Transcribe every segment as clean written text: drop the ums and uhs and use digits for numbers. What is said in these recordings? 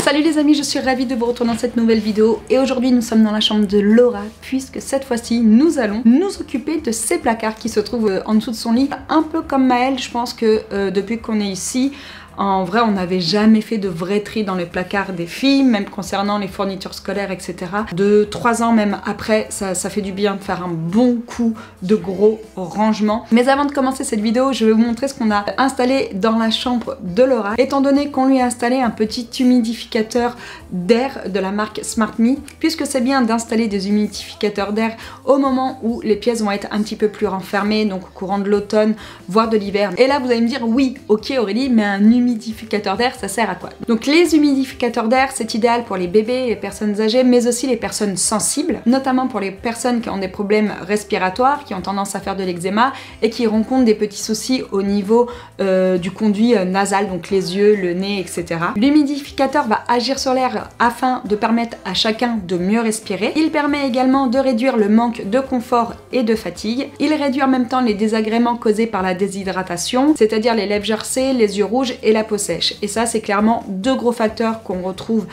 Salut les amis, je suis ravie de vous retrouver dans cette nouvelle vidéo et aujourd'hui nous sommes dans la chambre de Laura puisque cette fois-ci nous allons nous occuper de ces placards qui se trouvent en dessous de son lit. Un peu comme Maëlle, je pense que depuis qu'on est ici, en vrai, on n'avait jamais fait de vrai tri dans les placards des filles, même concernant les fournitures scolaires, etc. 2-3 ans même après, ça fait du bien de faire un bon coup de gros rangement. Mais avant de commencer cette vidéo, je vais vous montrer ce qu'on a installé dans la chambre de Laura. Étant donné qu'on lui a installé un petit humidificateur d'air de la marque SmartMe, puisque c'est bien d'installer des humidificateurs d'air au moment où les pièces vont être un petit peu plus renfermées, donc au courant de l'automne, voire de l'hiver. Et là, vous allez me dire, oui, ok Aurélie, mais un humidificateur d'air, ça sert à quoi? Donc les humidificateurs d'air, c'est idéal pour les bébés, les personnes âgées, mais aussi les personnes sensibles, notamment pour les personnes qui ont des problèmes respiratoires, qui ont tendance à faire de l'eczéma et qui rencontrent des petits soucis au niveau du conduit nasal, donc les yeux, le nez, etc. L'humidificateur va agir sur l'air afin de permettre à chacun de mieux respirer. Il permet également de réduire le manque de confort et de fatigue. Il réduit en même temps les désagréments causés par la déshydratation, c'est-à-dire les lèvres gercées, les yeux rouges et la peau sèche. Et ça, c'est clairement deux gros facteurs qu'on retrouve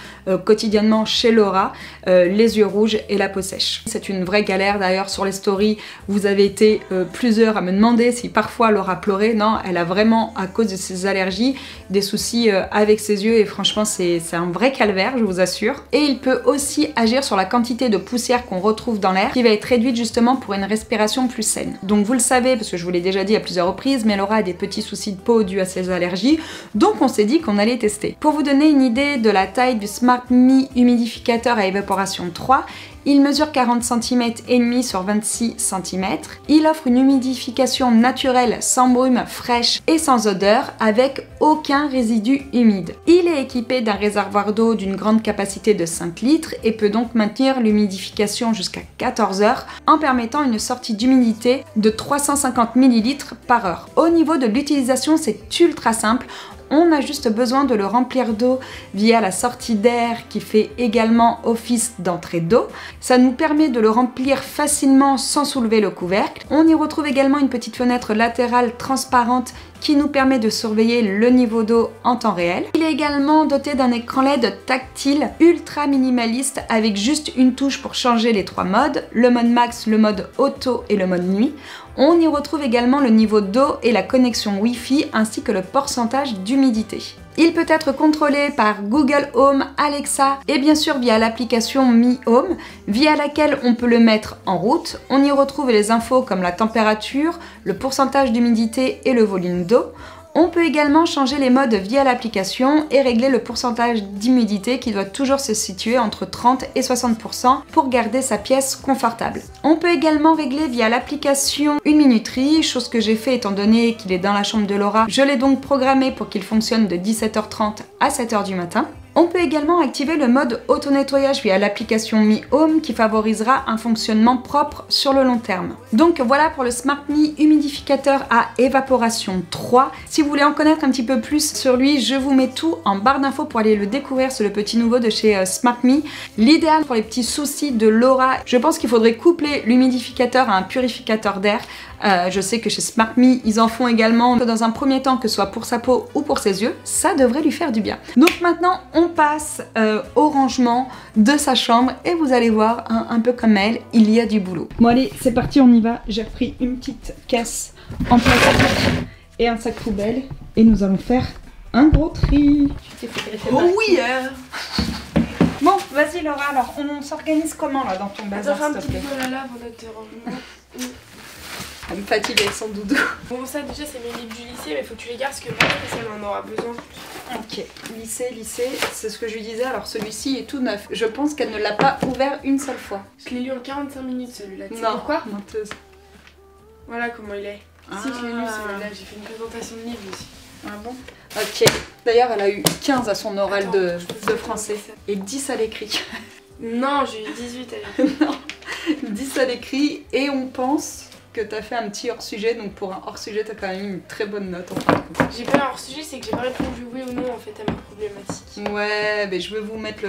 quotidiennement chez Laura, les yeux rouges et la peau sèche. C'est une vraie galère. D'ailleurs, sur les stories, vous avez été plusieurs à me demander si parfois Laura pleurait. Non, elle a vraiment, à cause de ses allergies, des soucis avec ses yeux et franchement, c'est un vrai calvaire, je vous assure. Et il peut aussi agir sur la quantité de poussière qu'on retrouve dans l'air qui va être réduite justement pour une respiration plus saine. Donc vous le savez, parce que je vous l'ai déjà dit à plusieurs reprises, mais Laura a des petits soucis de peau dus à ses allergies. Donc on s'est dit qu'on allait tester. Pour vous donner une idée de la taille du SmartMe humidificateur à évaporation 3, il mesure 40 cm et demi sur 26 cm. Il offre une humidification naturelle, sans brume, fraîche et sans odeur, avec aucun résidu humide. Il est équipé d'un réservoir d'eau d'une grande capacité de 5 litres et peut donc maintenir l'humidification jusqu'à 14 heures en permettant une sortie d'humidité de 350 ml par heure. Au niveau de l'utilisation, c'est ultra simple. On a juste besoin de le remplir d'eau via la sortie d'air qui fait également office d'entrée d'eau. Ça nous permet de le remplir facilement sans soulever le couvercle. On y retrouve également une petite fenêtre latérale transparente qui nous permet de surveiller le niveau d'eau en temps réel. Il est également doté d'un écran LED tactile ultra minimaliste avec juste une touche pour changer les 3 modes, le mode max, le mode auto et le mode nuit. On y retrouve également le niveau d'eau et la connexion Wi-Fi ainsi que le pourcentage d'humidité. Il peut être contrôlé par Google Home, Alexa et bien sûr via l'application Mi Home, via laquelle on peut le mettre en route. On y retrouve les infos comme la température, le pourcentage d'humidité et le volume d'eau. On peut également changer les modes via l'application et régler le pourcentage d'humidité qui doit toujours se situer entre 30 et 60% pour garder sa pièce confortable. On peut également régler via l'application une minuterie, chose que j'ai fait étant donné qu'il est dans la chambre de Laura. Je l'ai donc programmé pour qu'il fonctionne de 17h30 à 7h du matin. On peut également activer le mode auto-nettoyage via l'application Mi Home qui favorisera un fonctionnement propre sur le long terme. Donc voilà pour le SmartMe humidificateur à évaporation 3. Si vous voulez en connaître un petit peu plus sur lui, je vous mets tout en barre d'infos pour aller le découvrir. C'est le petit nouveau de chez SmartMe. L'idéal pour les petits soucis de Laura, je pense qu'il faudrait coupler l'humidificateur à un purificateur d'air. Je sais que chez SmartMe, ils en font également dans un premier temps, que ce soit pour sa peau ou pour ses yeux. Ça devrait lui faire du bien. Donc maintenant, on passe au rangement de sa chambre et vous allez voir, un peu comme elle, il y a du boulot. Bon allez, c'est parti, on y va. J'ai repris une petite caisse en plastique et un sac poubelle et nous allons faire un gros tri. Oh oui Bon, vas-y Laura, alors on s'organise comment là dans ton bazar? Attends, fais un petit peu la lave en te rangement. Elle me fatigue avec son doudou. Bon, ça déjà c'est mes livres du lycée, mais faut que tu les gardes parce que moi elle en aura besoin. Ok, lycée, c'est ce que je lui disais. Alors celui-ci est tout neuf. Je pense qu'elle ne l'a pas ouvert une seule fois. Je l'ai lu en 45 minutes celui-là. Non, pourquoi? menteuse. Voilà comment il est. Si je l'ai lu celui-là, j'ai fait une présentation de livre aussi. Ah bon? Ok. D'ailleurs, elle a eu 15 à son oral de français et 10 à l'écrit. Non, j'ai eu 18 à l'écrit. Non, 10 à l'écrit et on pense que t'as fait un petit hors-sujet, donc pour un hors-sujet, t'as quand même eu une très bonne note en fin de compte. J'ai pas un hors-sujet, c'est que j'ai pas répondu oui ou non en fait à ma problématique. Ouais, mais je vais vous mettre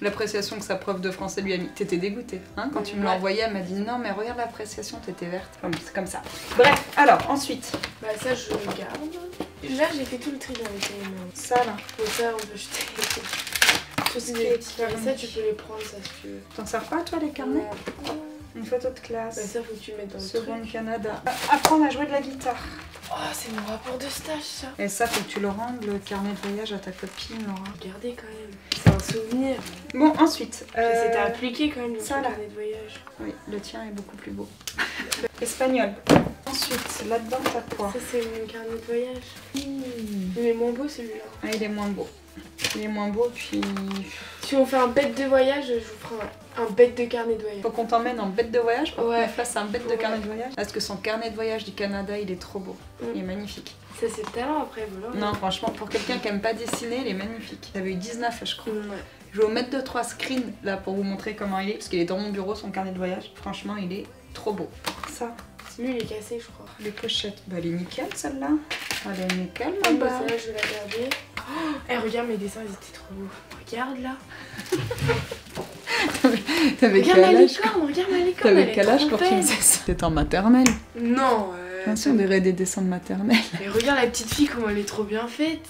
l'appréciation que sa prof de français lui a mis. T'étais dégoûtée, hein, quand tu me l'as envoyé, elle m'a dit non, mais regarde l'appréciation, t'étais verte. C'est comme ça. Bref, alors ensuite. Bah, ça je le garde. Là, j'ai fait tout le tri dans les mains. Ça là. Donc, ça, on peut jeter. tout ce qui est Ça, tu peux les prendre, ça, si tu veux. T'en sers pas, toi, les carnets? Une photo de classe. Bah, ça, faut que tu mettes dans le Seconde truc. Canada. Apprendre à jouer de la guitare. Oh, c'est mon rapport de stage, ça. Et ça, faut que tu le rendes, le carnet de voyage à ta copine, Laura. Regardez quand même. C'est un souvenir. Bon, ensuite. C'était appliqué quand même dans ça, ton là. carnet de voyage. Oui, le tien est beaucoup plus beau. Espagnol. Ensuite, là-dedans, t'as quoi? Ça, c'est mon carnet de voyage. Il est moins beau celui-là. Ah, il est moins beau. Il est moins beau, puis... Si on fait un bête de voyage, je vous ferai un bête de carnet de voyage. Faut qu'on t'emmène en bête de voyage pour Ouais. qu'on fasse un bête de carnet de voyage. Parce que son carnet de voyage du Canada, il est trop beau. Il est magnifique. Ça, c'est le talent après, voilà. Non, franchement, pour quelqu'un qui aime pas dessiner, il est magnifique. J'avais eu 19, je crois. Ouais. Je vais vous mettre 2-3 screens là pour vous montrer comment il est. Parce qu'il est dans mon bureau, son carnet de voyage. Franchement, il est trop beau. Ça, Lui, il est cassé, je crois. les pochettes. Bah, elle est nickel celle-là. Elle est nickel, Ah, ma bah, belle. celle-là, je vais la garder. Oh, eh, regarde, mes dessins, ils étaient trop beaux. Regarde là. T'avais Regarde ma quel âge? licorne, regarde ma licorne. T'avais elle est quel âge trop quand tu belle. faisais ça? T'étais en maternelle. Non, On dirait des dessins de maternelle. mais regarde la petite fille, comment elle est trop bien faite.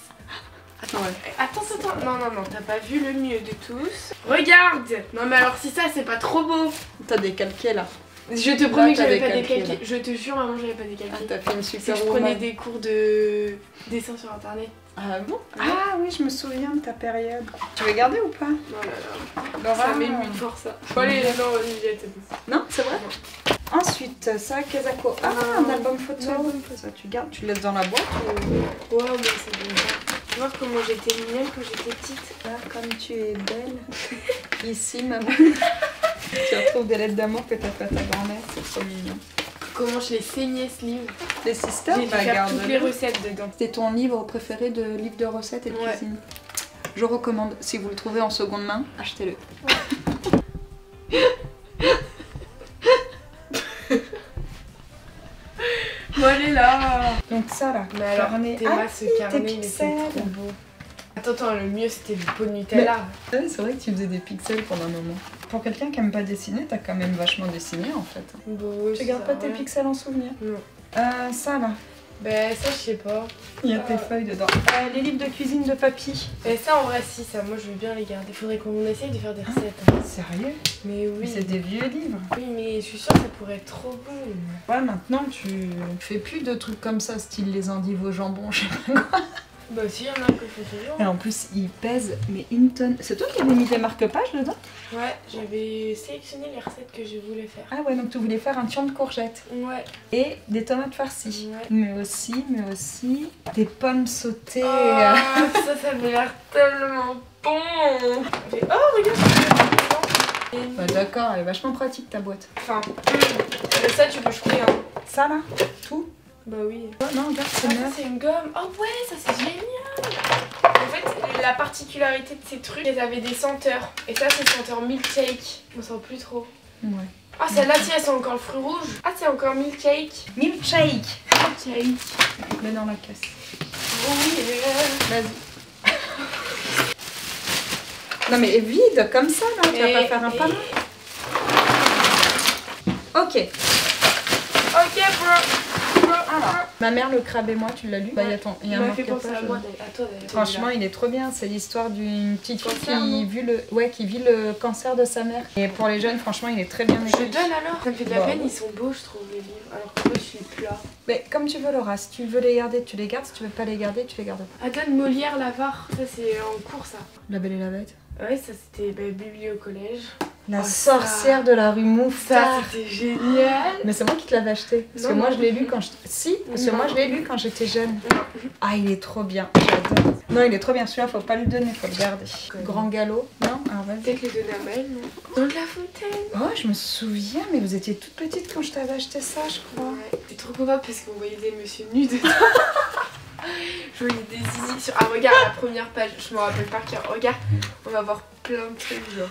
Attends, attends. Non, t'as pas vu le mieux de tous. Regarde. Non, mais alors si ça, c'est pas trop beau. T'as décalqué là. Je te promets que t'as j'avais pas décalqué, décalqué. Je te jure, maman, j'avais pas décalqué. Ah, t'as fait une C'est super que je prenais woman. des cours de dessin sur internet. Ah bon? Ah oui, je me souviens de ta période. Tu veux garder ou pas? Non, là. Laura, Ça m'émue de voir ça. Bon, allez, non, Juliette. Non, c'est vrai? Ensuite, ça, Kezako. Ah, un album photo. Ça, tu gardes, tu le laisses dans la boîte ou... Ouais, mais c'est bien. Tu vois comment j'étais mignonne quand j'étais petite. Ah, comme tu es belle. Ici, maman. Tu retrouves des lettres d'amour que t'as fait à ta grand-mère. C'est trop mignon. Comment je l'ai saigné ce livre. Les sisters, J'ai dû faire toutes les recettes dedans. C'était ton livre préféré de livre de recettes et de Ouais. cuisine. Je recommande. Si vous le trouvez en seconde main, achetez-le. Bon, allez là. Donc ça là. Mais alors, carnet. Théma, Ah, ce tes carnet, il était pixels. trop beau. Attends, le mieux c'était le pot de Nutella. Ouais, c'est vrai que tu faisais des pixels pendant un moment. Pour quelqu'un qui aime pas dessiner, t'as quand même vachement dessiné en fait. Bon, Tu gardes pas tes pixels en souvenir? Non. Ça là. Ben ça, je sais pas. Il y a tes feuilles dedans. Les livres de cuisine de papy. Et ça, en vrai, si, ça, moi je veux bien les garder. Faudrait qu'on essaye de faire des recettes. Hein. Sérieux? Mais Mais oui. c'est des vieux livres. Oui, mais je suis sûre que ça pourrait être trop bon. Ouais, maintenant tu fais plus de trucs comme ça, style les endives au jambon, je sais pas quoi. Bah si, il y en a que je fais toujours. Et en plus, ils pèsent mais une tonne. C'est toi qui avais mis des marque-pages dedans? Ouais, j'avais sélectionné les recettes que je voulais faire. Ah ouais, donc tu voulais faire un tian de courgettes. Ouais. Et des tomates farcies. Ouais. Mais aussi des pommes sautées. Oh, ça avait l'air tellement bon. Oh, regarde. Bah, d'accord, elle est vachement pratique ta boîte. Enfin, mais ça tu peux jeter, hein. Ça là? Tout? Bah oui. Oh, non, regarde, c'est Ah, ça neuf. c'est une gomme. Oh ouais, ça c'est génial. En fait, la particularité de ces trucs, c'est qu'ils avaient des senteurs. Et ça c'est senteur milkshake. On sent plus trop. Ouais. Ah, celle-là, tiens, c'est encore le fruit rouge. Ah, c'est encore milkshake. Milkshake! Milkshake. Mets dans la caisse. Oh yeah. Vas-y. Non mais vide comme ça là, tu vas pas faire un panneau. Ok. Ok, bro. Alors, ma mère, le crabe et moi, tu l'as lu? Bah, il y a un m'a fait penser à marque-page. moi, à toi d'ailleurs. Franchement, il est trop bien. C'est l'histoire d'une petite fille Cancer, non qui vit le cancer de sa mère. Et pour les jeunes, franchement, il est très bien Je écrit. donne alors. Ça me fait de la Bah, peine, ouais. ils sont beaux, je trouve, les livres. Alors que moi, je suis plus là. Mais comme tu veux, Laura. Si tu veux les garder, tu les gardes. Si tu veux pas les garder, tu les gardes pas. Attends, Molière, l'avare. Ça, c'est en cours, ça. La Belle et la Bête. Ouais, ça, c'était Biblio au collège. La Oh, sorcière ça. de la rue Ça, Mouffetard. c'était génial. Mais c'est moi qui te l'avais acheté. Parce que Non, moi, non. je l'ai lu quand je... Si, parce que Non. moi, je l'ai lu quand j'étais jeune. Non. Ah, il est trop bien. J'adore. Non, il est trop bien. Celui-là, faut pas le donner, faut le garder. Grand galop. Non? Alors, vas-y. Peut-être les donner à Maëlle, non? Dans de la fontaine. Oh, je me souviens, mais vous étiez toute petite quand je t'avais acheté ça, je crois. Ouais, j'étais trop contente parce qu'on voyait des monsieur nus dedans. Je voyais des zizi sur... Ah, regarde la première page, je me rappelle par cœur. Regarde, on va voir plein de trucs, genre.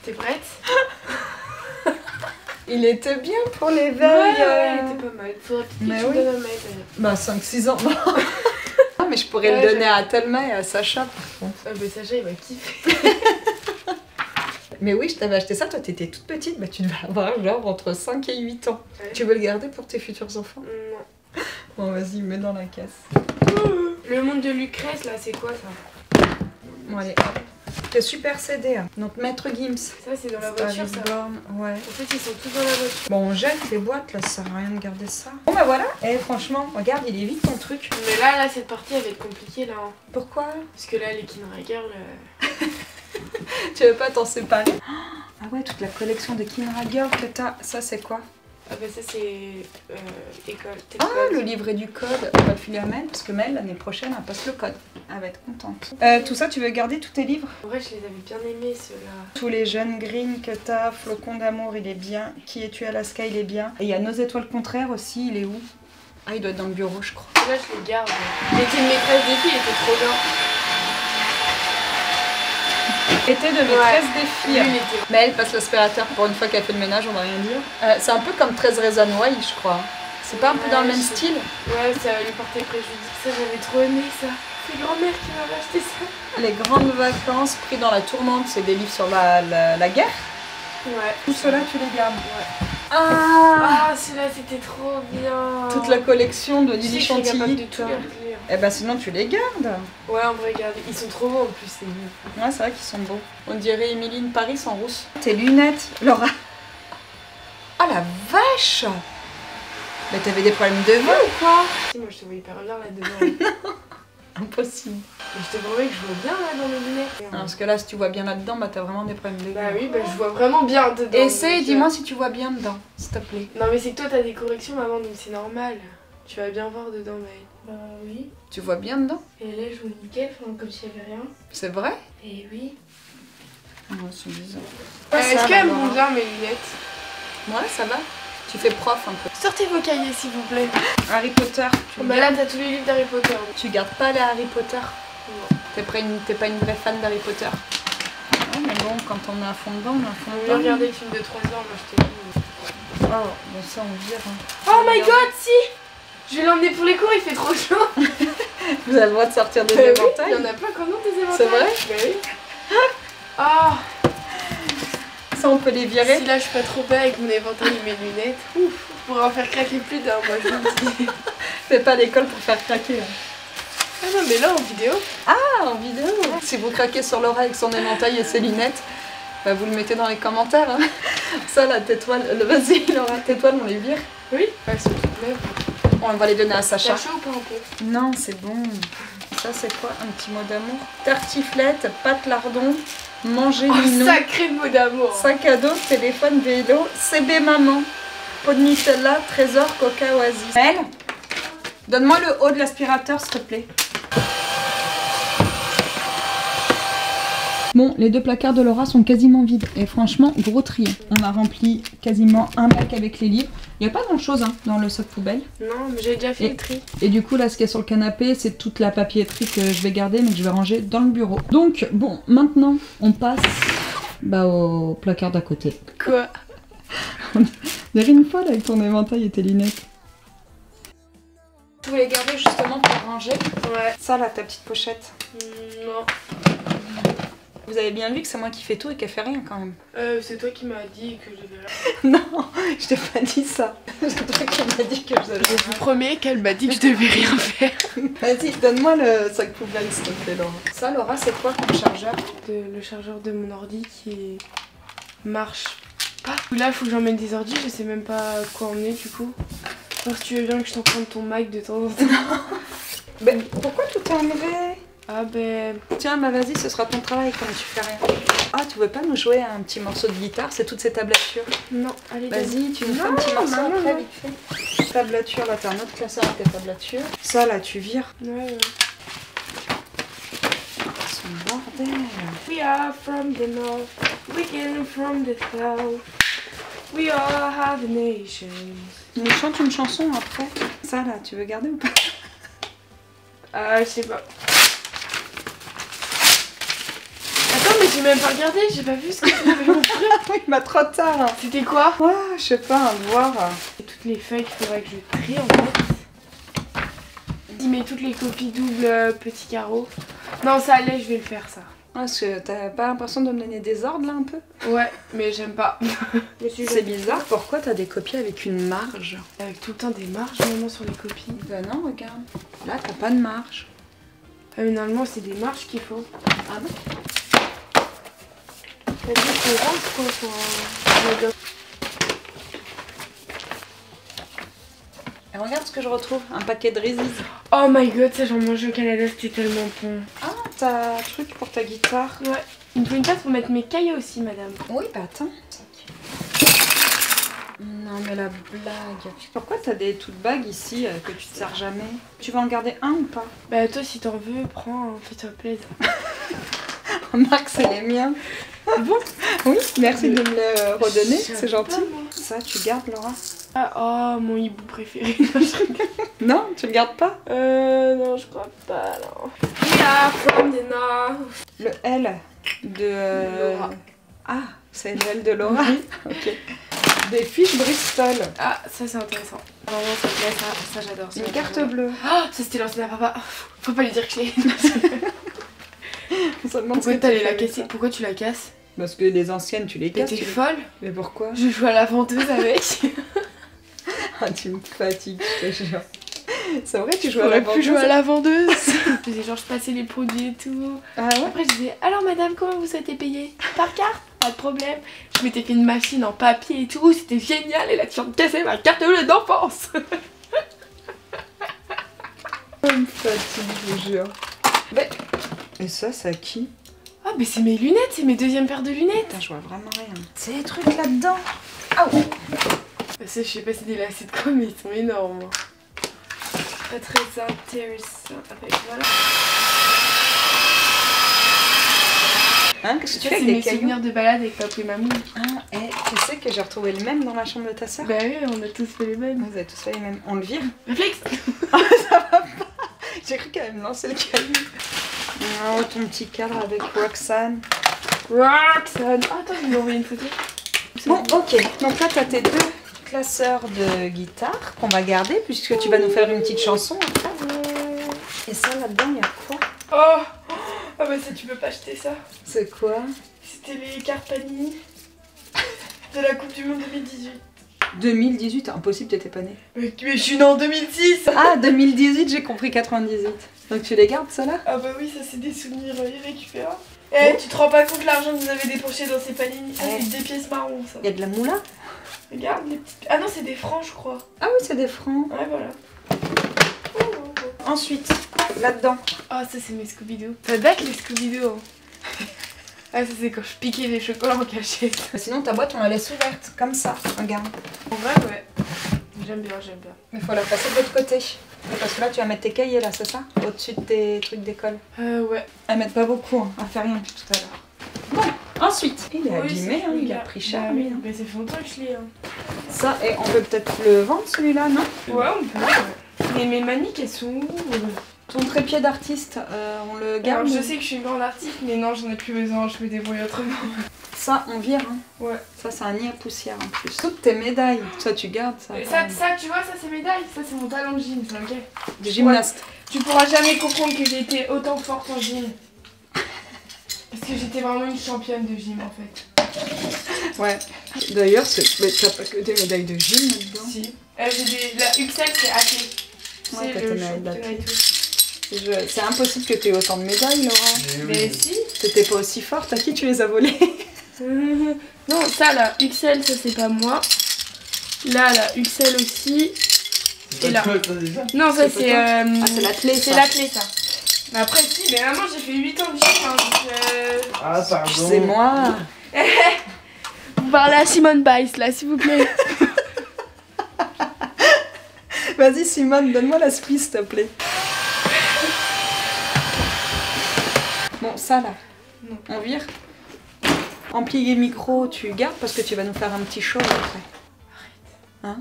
T'es prête? Il était bien pour les Ouais, veilles. il était pas mal. Faudrait peut-être que Mais tu oui. me donnes à Maëlle, d'ailleurs. Bah, 5-6 ans. Ah, mais je pourrais Ouais, le donner à Thelma et à Sacha, par contre. Ah, bah Sacha, il va kiffer. Mais oui, je t'avais acheté ça, toi, t'étais toute petite. Bah, tu devais avoir genre entre 5 et 8 ans. Ouais. Tu veux le garder pour tes futurs enfants? Non. Bon, vas-y, mets dans la caisse. Le monde de Lucrèce, là, c'est quoi, ça? Bon, allez, hop. C'est super CD. Donc Maître Gims. Ça, c'est dans la voiture, ça. Born, ouais. En fait, ils sont tous dans la voiture. Bon, on jette les boîtes, là, ça sert à rien de garder ça. Bon, bah voilà. Et franchement, regarde, il est vite ton truc. Mais là, cette partie, elle va être compliquée, là. Hein. Pourquoi? Parce que là, les Kinra Girls... Tu veux pas t'en séparer? Ah ouais, toute la collection de Kinra Girl que t'as. Ça, c'est quoi? Ah bah ça, c'est... école. Ah, le livret du code. On va le filer à Mel, parce que Mel, l'année prochaine, elle passe le code. Elle va être contente. Tout ça, tu veux garder tous tes livres? En vrai, je les avais bien aimés, ceux-là. Tous les jeunes green que t'as, Flocon d'amour, il est bien. Qui es-tu Alaska, il est bien. Et il y a Nos étoiles contraires aussi, il est où? Ah, il doit être dans le bureau, je crois. Là, je les garde. J'étais une maîtresse des filles, il était trop bien. Été de maîtresse des filles. Lui, il était... Mais elle passe l'aspirateur pour une fois qu'elle fait le ménage, on va rien dire. C'est un peu comme 13 raisins noyés, je crois. C'est pas un peu dans le même style? Ouais, ça va lui porter préjudice. Ça, j'avais trop aimé ça. C'est grand-mère qui m'avait acheté ça. Les grandes vacances pris dans la tourmente, c'est des livres sur la guerre. Ouais. Tout cela, tu les gardes. Ouais. Ah, celui-là, c'était trop bien. toute la collection de Lily Je sais que je suis capable de Chantilly. tout les relire. Eh ben sinon, tu les gardes. Ouais, en vrai, regarde. Ils sont trop beaux en plus, c'est mieux. Ouais, c'est vrai qu'ils sont beaux. On dirait Émilie Paris en rousse. Tes lunettes, Laura. Ah la vache! Mais t'avais des problèmes de vue ou quoi? Si, moi, je te vois hyper bien là-dedans. Impossible. Mais je te promets que je vois bien là dans les lunettes. Non, parce que là, si tu vois bien là-dedans, bah t'as vraiment des problèmes de vue. Bah oui, bah je vois vraiment bien dedans. Essaye, dis-moi si tu vois bien dedans, s'il te plaît. Non, mais c'est que toi, t'as des corrections, maman, donc c'est normal. Tu vas bien voir dedans, Maëlle. Bah oui. Tu vois bien dedans? Et là, je vois nickel, comme s'il n'y avait rien. C'est vrai? Et oui. Ouais, c'est bizarre. Est-ce qu'elles vont bien mes lunettes? Ouais, ça va. Tu fais prof un peu. Sortez vos cahiers, s'il vous plaît. Harry Potter. Bah là, t'as tous les livres d'Harry Potter. Tu gardes pas les Harry Potter? Non. T'es pas une vraie fan d'Harry Potter? Ouais, mais bon, quand on est à fond dedans, on est à fond On dedans. va regarder le film de 3 heures, moi je te dis. Oh, bon ça on vire. Hein. Oh my god, si! Je vais l'emmener pour les cours, il fait trop chaud. Vous avez le droit de sortir des Oui, éventails? il y en a plein qui en ont des éventails. C'est vrai? Bah oui. Ah, Ça on peut les virer? si là je suis pas trop belle avec mon éventail et mes lunettes, ouf, je pourrais en faire craquer plus d'un, moi je vous le dis. Fais pas l'école pour faire craquer. Hein. Ah non, mais là en vidéo. Ah, en vidéo. Si vous craquez sur Laura avec son éventail et ses lunettes, bah vous le mettez dans les commentaires. Hein. Ça, la tétoile, vas-y Laura, tétoile, on les vire. Oui, elles sont toutes neuves. On va les donner à Sacha. T'as chaud ou pas un peu? Non, c'est bon. Ça, c'est quoi? Un petit mot d'amour? Tartiflette, pâte lardon, manger Oh, minou, sacré mot d'amour. sac à dos, téléphone, vélo, CB maman, pot de Nutella, trésor, coca, oasis. Elle, donne-moi le haut de l'aspirateur, s'il te plaît. Bon, les deux placards de Laura sont quasiment vides. Et franchement, gros tri. On a rempli quasiment un bac avec les livres. Il n'y a pas grand chose hein, dans le sac poubelle. Non, mais j'ai déjà fait le tri. Et du coup, là, ce qu'il y a sur le canapé, c'est toute la papiéterie que je vais garder, mais que je vais ranger dans le bureau. Donc, bon, maintenant, on passe au placard d'à côté. Quoi? On dirait une fois là, avec ton éventail et tes lunettes. Tu voulais garder justement pour ranger. Ouais. Ça, là, ta petite pochette. Non. Vous avez bien vu que c'est moi qui fais tout et qu'elle fait rien quand même. C'est toi qui m'as dit que je devais rien. Non, je t'ai pas dit ça. C'est toi qui m'as dit que je devais Je vous promets qu'elle m'a dit que je devais rien faire. Vas-y, donne-moi le sac poubelle s'il te plaît, Laura. Ça, Laura, c'est quoi comme chargeur? Le chargeur de mon ordi qui marche pas. Là, faut que j'emmène des ordis, je sais même pas quoi emmener du coup. Alors, si tu veux bien que je t'emprunte ton Mac de temps en temps. Ben, pourquoi tout est enlevé? Ah ben... Tiens, bah vas-y, ce sera ton travail comme tu fais rien. Ah, tu veux pas nous jouer un petit morceau de guitare? C'est toutes ces tablatures. Non, allez, Vas-y, tu nous fais un petit morceau après, vite fait. Tablature, là, t'as un autre classeur avec tes tablatures. Ça, là, tu vires. Ouais. Son bordel. We are from the north, we came from the south. We all have a nation. Tu nous chantes une chanson après. Ça, là, tu veux garder ou pas? Ah, je sais pas. Attends, mais j'ai même pas regardé, j'ai pas vu ce que tu m'avais montré. Oui, bah trop tard. C'était quoi? Ah, je sais pas, un devoir. Et toutes les feuilles qu'il faudrait que je trie en fait. Il met toutes les copies doubles petits carreaux. Non, ça allait, je vais le faire ça. Parce que t'as pas l'impression de me donner des ordres là un peu? Ouais, mais j'aime pas. C'est bizarre, pourquoi t'as des copies avec une marge? Avec tout le temps des marges normalement sur les copies. Bah non, regarde. Là, t'as pas de marge. Ah, mais normalement, c'est des marges qu'il faut. Ah bon? C'est orange quoi, enfin... Et regarde ce que je retrouve, un paquet de Reese's. Oh my god, ça j'en mange au Canada, c'était tellement bon. Ah, t'as un truc pour ta guitare. Ouais. Il me faut une place pour mettre mes cahiers aussi, madame. Oui, bah attends. Non mais la blague. Pourquoi t'as des toutes bagues ici que tu te sers jamais? Tu vas en garder un ou pas? Bah toi si t'en veux, prends, fais-toi plaisir. Remarque, c'est les miens. Bon. Oui, merci de me les redonner, J'aime c'est gentil. pas, moi. Ça, tu gardes, Laura? Ah, oh, mon hibou préféré. Non, tu le gardes pas? Non, je crois pas, non. Yeah, from the north. Le L de... Laura. Ah, c'est le L de Laura. Ok. Des fiches Bristol. Ah, ça c'est intéressant. Vraiment, ça me plaît, ça j'adore. Une carte bleue. Oh, ça c'était l'ancienne à papa. Faut pas lui dire que je l'ai. On se demande ce Pourquoi que t'allais tu la fais avec casser? ça. Pourquoi tu la casses? Parce que les anciennes, tu les Mais casses. t'es tu les- folle? Mais pourquoi? Je joue à la venteuse avec. Ah, tu me fatigues, je te jure. C'est vrai, tu joues à J'aurais la pu vendeuse. jouer à la vendeuse. Je faisais genre, je passais les produits et tout. Ah ouais? Après, je disais, alors madame, comment vous souhaitez payer? Par carte? Pas de problème. Je m'étais fait une machine en papier et tout, c'était génial. Et là, tu viens de casser ma carte bleue d'enfance. Ça me fatigue, je vous jure. Mais... Et ça, c'est à qui? Ah, mais c'est mes lunettes, c'est mes deuxièmes paires de lunettes. Putain, je vois vraiment rien. C'est des trucs là-dedans. Ah ouais. Ça, je sais pas si c'est des lacets de quoi, mais ils sont énormes. Pas très intéressant. Avec, voilà. Hein, qu'est-ce que tu Ça, fais c'est avec mes des cailloux? souvenirs de balade avec papa et mamie. Ah, et tu sais que j'ai retrouvé le même dans la chambre de ta soeur? Bah oui, on a tous fait les mêmes. Vous avez tous fait les mêmes. On le vire? Réflexe. J'ai cru qu'elle allait me lancer le caillou. Oh, ton petit cadre avec Roxane. Roxane. Ah, attends, je vais envoyer une photo. Bon, ok. Donc là, tu as tes deux classeurs de guitare qu'on va garder puisque tu vas nous faire une petite chanson après. Et ça, là-dedans, il y a quoi? Oh. Ah bah ça, tu peux pas acheter ça. C'est quoi? C'était les cartes Panini de la Coupe du Monde 2018. 2018, impossible, t'étais pas née. Mais je suis née en 2006. Ah, 2018, j'ai compris 98. Donc tu les gardes, ça là? Ah bah oui, ça c'est des souvenirs irrécupérables. Eh, tu te rends pas compte l'argent que vous avez dépensé dans ces Panini? Ah, Ouais. c'est des pièces marron ça. Il y a de la moula? Regarde les petites... Ah non, c'est des francs je crois. Ah oui, c'est des francs. Ouais, voilà. Ensuite, là-dedans. Ah, ça c'est mes Scooby-Doo. Ça date les Scooby-Doo. Hein. Ah, ça c'est quand je piquais les chocolats en cachette. Sinon, ta boîte, on la laisse ouverte, comme ça. Regarde. En vrai, ouais. J'aime bien, j'aime bien. Il faut la passer de l'autre côté. Parce que là, tu vas mettre tes cahiers, là, c'est ça? Au-dessus de tes trucs d'école. Ouais. Elle met pas beaucoup, hein. Elle fait rien depuis tout à l'heure. Bon, ensuite. Il est abîmé, hein. Il a pris cher. Bah lui, oui, hein. mais ça fait longtemps que je l'ai. Hein. Ça, et on peut peut-être le vendre, celui-là, non? Ouais, on peut. Ouais. Mais mes maniques, elles sont où? Ton trépied d'artiste, on le Alors, garde? je sais que je suis une grande artiste, mais non, j'en ai plus besoin, je me débrouille autrement. Ça, on vire, hein. Ouais. Ça, c'est un nid à poussière, en plus. Toutes tes médailles, ça, tu gardes, ça. Et ça, tu vois, ça c'est médaille, ça c'est mon talent de gym, c'est ok. Des gymnastes. Tu pourras jamais comprendre que j'ai été autant forte en gym. Parce que j'étais vraiment une championne de gym en fait. Ouais. D'ailleurs, mais t'as pas que des médailles de gym là-dedans? Si. J'ai des... La UXL c'est athlé. Ouais, t'as C'est tes le médailles championnat d'athlé. et tout. C'est impossible que tu aies autant de médailles, Laura. Mais si. T'étais pas aussi forte, à qui tu les as volées? Non, ça la UXL ça c'est pas moi. Là la UXL aussi. Et là. Non, ça c'est. Ah, c'est l'athlé, C'est ça. l'athlé ça. Mais après si, mais maman j'ai fait 8 ans de gym hein, donc Ah, pardon. C'est moi. Vous parlez à Simone Biles là s'il vous plaît. Vas-y, Simone, donne-moi la squeeze, s'il te plaît. Bon, ça là. Non. On vire. Ampli et micro, tu gardes parce que tu vas nous faire un petit show après. Hein?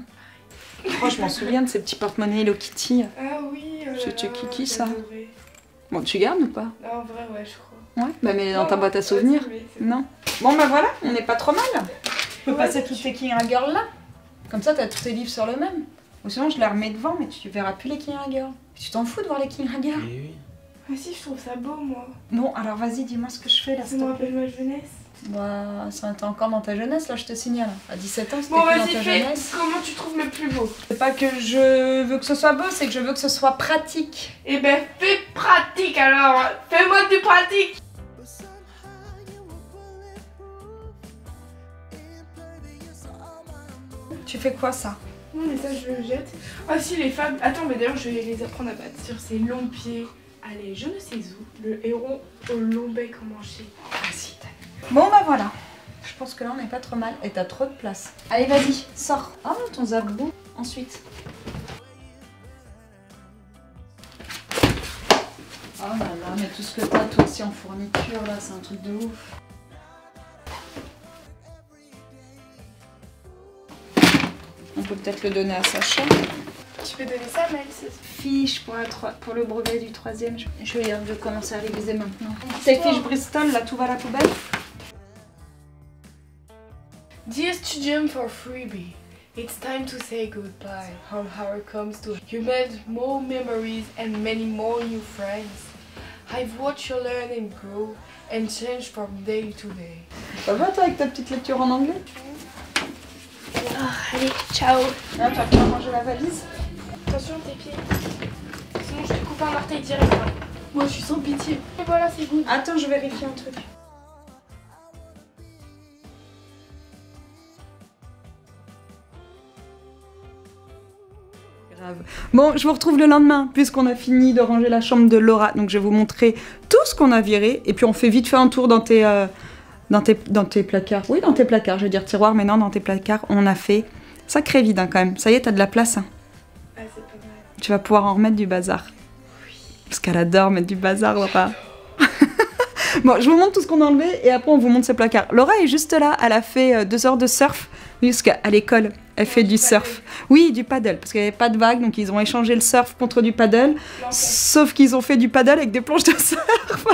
Oh, je m'en souviens de ces petits porte-monnaies Hello Kitty. Ah oui, C'est Kiki, ça. j'adorais. Bon, tu gardes ou pas? Ah, en vrai, ouais, je crois. Ouais, bah mais dans ta Non, boîte à vas-y, souvenirs. mais c'est bon. Non. Bon, bah voilà, on n'est pas trop mal. Tu peux Ouais, passer toutes tes King Girl là. Comme ça, t'as tous tes livres sur le même. Ou sinon, je les remets devant, mais tu verras plus les King Girl. Tu t'en fous de voir les King Girl? Eh oui. Ah si, je trouve ça beau, moi. Bon, alors vas-y, dis-moi ce que je fais là, Ça s'il me te plaît. rappelle ma jeunesse. Bah, ça t'es encore dans ta jeunesse, là, je te signale. À 17 ans, c'était Bon, plus dans vas-y, ta fais. jeunesse. Comment tu trouves le plus beau? C'est pas que je veux que ce soit beau, c'est que je veux que ce soit pratique. Eh ben, fais pratique alors. Fais-moi du pratique. Tu fais quoi ça? Non mais ça je le jette. Ah si les femmes. Attends mais d'ailleurs je vais les apprendre à battre sur ses longs pieds. Allez, je ne sais où. Le héron au long bec emmanché. Vas-y, bon bah voilà. Je pense que là on n'est pas trop mal. Et t'as trop de place. Allez vas-y, sors. Oh ton zabou. Ensuite. Oh là là, mais tout ce que t'as toi aussi en fourniture là, c'est un truc de ouf. On peut peut-être le donner à Sacha. Tu peux donner ça, Mel? Fiche pour le brevet du 3e. Je vais commencer à réviser maintenant. Tes fiches Bristol, là tout va à la poubelle. Dear student for freebie, it's time to say goodbye. Our hour comes to you made more memories and many more new friends. I've watched you learn and grow and change from day to day. Ça va toi avec ta petite lecture en anglais? Oh, allez, ciao. Là, tu vas pouvoir manger la valise. Attention tes pieds. Sinon je te coupe un orteil direct. Moi je suis sans pitié. Et voilà, c'est good. Attends, je vérifie un truc. Grave. Bon, je vous retrouve le lendemain puisqu'on a fini de ranger la chambre de Laura. Donc je vais vous montrer tout ce qu'on a viré et puis on fait vite fait un tour dans tes placards. Oui, dans tes placards. Je vais dire tiroir, mais non, dans tes placards, on a fait sacré vide hein, quand même. Ça y est, t'as de la place. Hein. Ah, c'est pas mal. Tu vas pouvoir en remettre du bazar. Oui. Parce qu'elle adore mettre du bazar, Laura. Bon, je vous montre tout ce qu'on a enlevé et après on vous montre ses placards. Laura est juste là, elle a fait 2 heures de surf. Oui, parce qu'à l'école, elle fait du surf. Oui, du paddle, parce qu'il n'y avait pas de vagues, donc ils ont échangé le surf contre du paddle. Sauf qu'ils ont fait du paddle avec des planches de surf.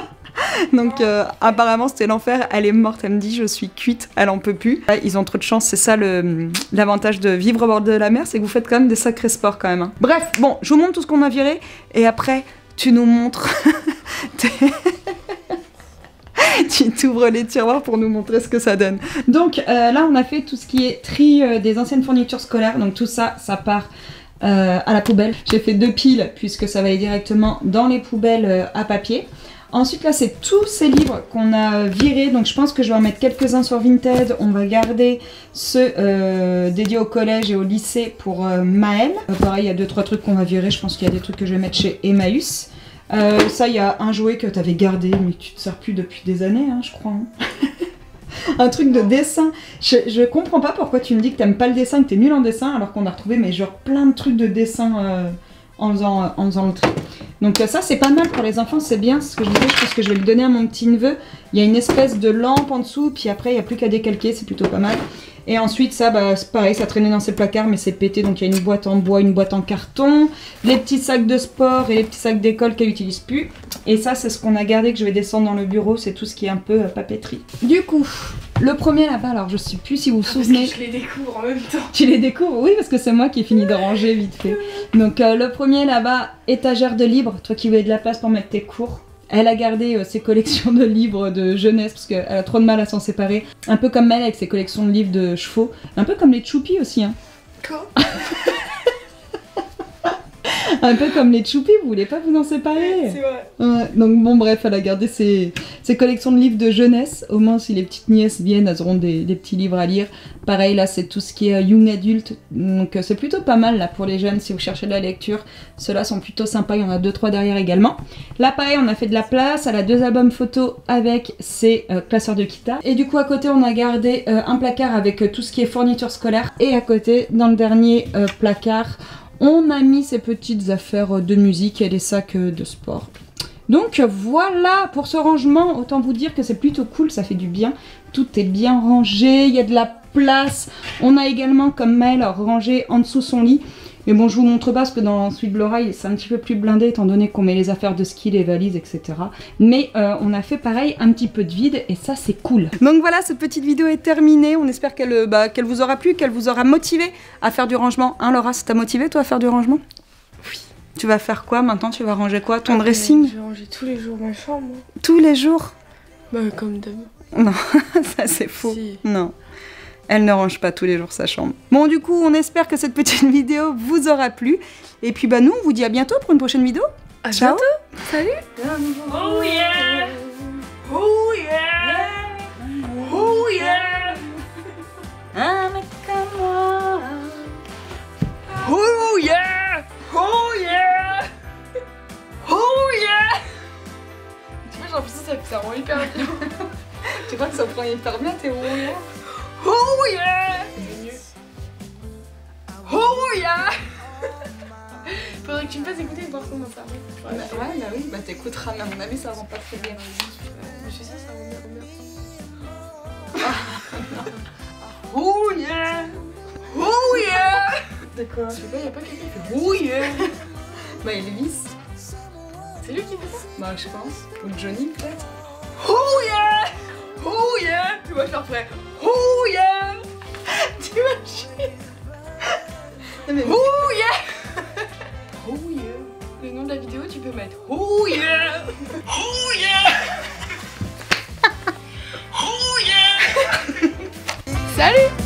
Donc apparemment c'était l'enfer, elle est morte, elle me dit je suis cuite, elle en peut plus. Ils ont trop de chance, c'est ça l'avantage de vivre au bord de la mer, c'est que vous faites quand même des sacrés sports quand même. Hein. Bref, bon, je vous montre tout ce qu'on a viré et après tu nous montres... Tu t'ouvres les tiroirs pour nous montrer ce que ça donne. Donc là on a fait tout ce qui est tri des anciennes fournitures scolaires, donc tout ça, ça part à la poubelle. J'ai fait 2 piles puisque ça va aller directement dans les poubelles à papier. Ensuite là c'est tous ces livres qu'on a virés, donc je pense que je vais en mettre quelques-uns sur Vinted. On va garder ceux dédiés au collège et au lycée pour Maëlle. Pareil, il y a 2-3 trucs qu'on va virer, je pense qu'il y a des trucs que je vais mettre chez Emmaüs. Ça, il y a un jouet que tu avais gardé, mais que tu te sers plus depuis des années, hein, je crois. Hein. Un truc de dessin. Je comprends pas pourquoi tu me dis que t'aimes pas le dessin, que t'es nul en dessin, alors qu'on a retrouvé mais genre plein de trucs de dessin en faisant le tri. Donc ça, c'est pas mal pour les enfants, c'est bien. C'est ce que je disais, je pense que je vais le donner à mon petit neveu. Il y a une espèce de lampe en dessous, puis après, il n'y a plus qu'à décalquer, c'est plutôt pas mal. Et ensuite, ça, bah, c'est pareil, ça traînait dans ses placards, mais c'est pété. Donc il y a une boîte en bois, une boîte en carton, les petits sacs de sport et les petits sacs d'école qu'elle n'utilise plus. Et ça, c'est ce qu'on a gardé, que je vais descendre dans le bureau, c'est tout ce qui est un peu papeterie. Du coup, le premier là-bas, alors je sais plus si vous vous souvenez. Parce que je les découvre en même temps. Tu les découvres? Oui, parce que c'est moi qui ai fini de ranger vite fait. Donc le premier là-bas, étagère de livres, toi qui voulais de la place pour mettre tes cours. Elle a gardé ses collections de livres de jeunesse parce qu'elle a trop de mal à s'en séparer. Un peu comme elle avec ses collections de livres de chevaux. Un peu comme les Choupi aussi. Hein. Quoi? Un peu comme les Choupi, vous voulez pas vous en séparer? C'est vrai. Ouais, donc bon bref, elle a gardé ses collections de livres de jeunesse. Au moins si les petites nièces viennent, elles auront des petits livres à lire. Pareil là, c'est tout ce qui est young adulte. Donc c'est plutôt pas mal là pour les jeunes si vous cherchez de la lecture. Ceux-là sont plutôt sympas, il y en a 2-3 derrière également. Là pareil, on a fait de la place. Elle a 2 albums photos avec ses classeurs de guitare. Et du coup à côté on a gardé un placard avec tout ce qui est fourniture scolaire. Et à côté, dans le dernier placard, on a mis ces petites affaires de musique et les sacs de sport. Donc voilà pour ce rangement, autant vous dire que c'est plutôt cool, ça fait du bien. Tout est bien rangé, il y a de la place. On a également, comme Maëlle, rangé en dessous son lit. Mais bon, je vous montre pas parce que dans celui de Laura, c'est un petit peu plus blindé étant donné qu'on met les affaires de ski, les valises, etc. Mais on a fait pareil, un petit peu de vide et ça, c'est cool. Donc voilà, cette petite vidéo est terminée. On espère qu'elle vous aura plu, qu'elle vous aura motivé à faire du rangement. Hein, Laura, ça t'a motivé, toi, à faire du rangement? Oui. Tu vas faire quoi maintenant? Tu vas ranger quoi? Ton dressing? Je vais ranger tous les jours ma chambre. Tous les jours? Bah, comme d'hab. Non, ça c'est faux. Si. Non. Elle ne range pas tous les jours sa chambre. Bon, du coup, on espère que cette petite vidéo vous aura plu. Et puis, bah, nous, on vous dit à bientôt pour une prochaine vidéo. À Ciao. bientôt. Salut. Oh yeah. Oh yeah. Oh yeah. Un mec comme moi. Tu vois que ça prend hyper bien tes oh yeah. Oh yeah. C'est mieux. Oh yeah. Faudrait que tu me fasses écouter voir comment ça rend. Ouais, bah oui, bah t'écouteras, mais à mon avis ça rend pas très bien. Mais je suis sûre ça rend bien. Oh yeah. Oh yeah. De quoi? Je sais pas, y'a pas quelqu'un qui fait oh yeah. Bah Elvis. C'est lui qui fait ça? Bah je pense. Ou Johnny peut-être. Oh yeah. Oh yeah. Tu vois, je leur ferai oh yeah. T'imagines? Non mais Oh yeah. Oh yeah. Le nom de la vidéo, tu peux mettre oh yeah. Oh yeah. Oh yeah. Salut.